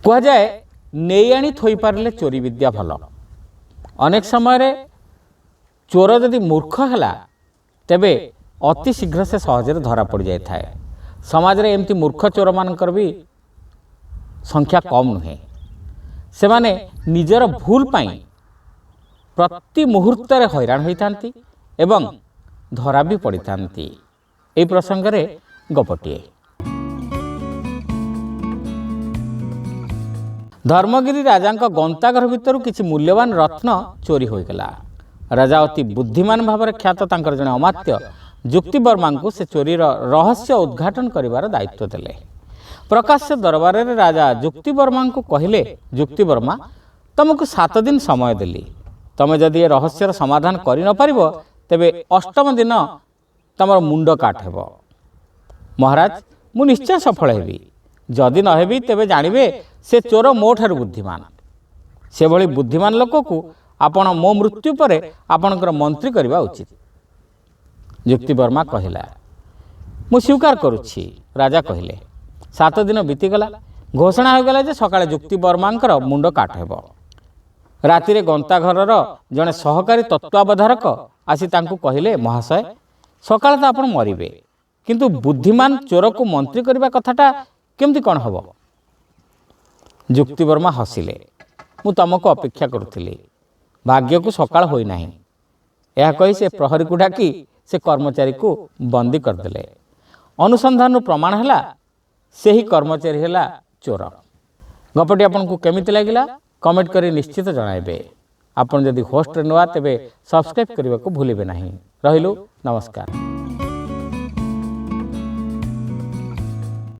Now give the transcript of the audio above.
କୁହାଯାଏ ନେଇ ଆଣି ଥୋଇପାରିଲେ ଚୋରି ବିଦ୍ୟା ଭଲ। ଅନେକ ସମୟରେ ଚୋର ଯଦି ମୂର୍ଖ ହେଲା ତେବେ ଅତି ଶୀଘ୍ର ସେ ସହଜରେ ଧରା ପଡ଼ିଯାଇଥାଏ। ସମାଜରେ ଏମିତି ମୂର୍ଖ ଚୋରମାନଙ୍କର ବି ସଂଖ୍ୟା କମ୍ ନୁହେଁ। ସେମାନେ ନିଜର ଭୁଲ ପାଇଁ ପ୍ରତି ମୁହୂର୍ତ୍ତରେ ହଇରାଣ ହୋଇଥାନ୍ତି ଏବଂ ଧରା ବି ପଡ଼ିଥାନ୍ତି। ଏହି ପ୍ରସଙ୍ଗରେ ଗପଟିଏ। ଧର୍ମଗିରି ରାଜାଙ୍କ ଗନ୍ତାଘର ଭିତରୁ କିଛି ମୂଲ୍ୟବାନ ରତ୍ନ ଚୋରି ହୋଇଗଲା। ରାଜା ଅତି ବୁଦ୍ଧିମାନ ଭାବରେ ଖ୍ୟାତ ତାଙ୍କର ଜଣେ ଅମାତ୍ୟ ଯୁକ୍ତିବର୍ମାଙ୍କୁ ସେ ଚୋରିର ରହସ୍ୟ ଉଦ୍ଘାଟନ କରିବାର ଦାୟିତ୍ୱ ଦେଲେ। ପ୍ରକାଶ୍ୟ ଦରବାରରେ ରାଜା ଯୁକ୍ତିବର୍ମାଙ୍କୁ କହିଲେ, ଯୁକ୍ତିବର୍ମା, ତୁମକୁ 7 ଦିନ ସମୟ ଦେଲି। ତୁମେ ଯଦି ଏ ରହସ୍ୟର ସମାଧାନ କରିନପାରିବ ତେବେ 8ମ ଦିନ ତୁମର ମୁଣ୍ଡ କାଟ ହେବ। ମହାରାଜ, ମୁଁ ନିଶ୍ଚୟ ସଫଳ ହେବି। ଯଦି ନ ହେବି ତେବେ ଜାଣିବେ ସେ ଚୋର ମୋ ଠାରୁ ବୁଦ୍ଧିମାନ। ସେଭଳି ବୁଦ୍ଧିମାନ ଲୋକକୁ ଆପଣ ମୋ ମୃତ୍ୟୁ ପରେ ଆପଣଙ୍କର ମନ୍ତ୍ରୀ କରିବା ଉଚିତ। ଯୁକ୍ତିବର୍ମା କହିଲା, ମୁଁ ସ୍ୱୀକାର କରୁଛି। ରାଜା କହିଲେ। 7 ଦିନ ବିତିଗଲା। ଘୋଷଣା ହୋଇଗଲା ଯେ ସକାଳେ ଯୁକ୍ତିବର୍ମାଙ୍କର ମୁଣ୍ଡ କାଟ ହେବ। ରାତିରେ ଗନ୍ତାଘରର ଜଣେ ସହକାରୀ ତତ୍ତ୍ୱାବଧାରକ ଆସି ତାଙ୍କୁ କହିଲେ, ମହାଶୟ, ସକାଳେ ତ ଆପଣ ମରିବେ, କିନ୍ତୁ ବୁଦ୍ଧିମାନ ଚୋରକୁ ମନ୍ତ୍ରୀ କରିବା କଥାଟା କେମିତି କ'ଣ ହେବ? ଯୁକ୍ତିବର୍ମା ହସିଲେ। ମୁଁ ତୁମକୁ ଅପେକ୍ଷା କରୁଥିଲି। ଭାଗ୍ୟକୁ ସକାଳ ହୋଇନାହିଁ। ଏହା କହି ସେ ପ୍ରହରୀକୁ ଡାକି ସେ କର୍ମଚାରୀକୁ ବନ୍ଦୀ କରିଦେଲେ। ଅନୁସନ୍ଧାନରୁ ପ୍ରମାଣ ହେଲା ସେହି କର୍ମଚାରୀ ହେଲା ଚୋର। ଗପଟି ଆପଣଙ୍କୁ କେମିତି ଲାଗିଲା କମେଣ୍ଟ କରି ନିଶ୍ଚିତ ଜଣାଇବେ। ଆପଣ ଯଦି ହୋଷ୍ଟରେ ନୂଆ ତେବେ ସବସ୍କ୍ରାଇବ୍ କରିବାକୁ ଭୁଲିବେ ନାହିଁ। ରହିଲୁ, ନମସ୍କାର।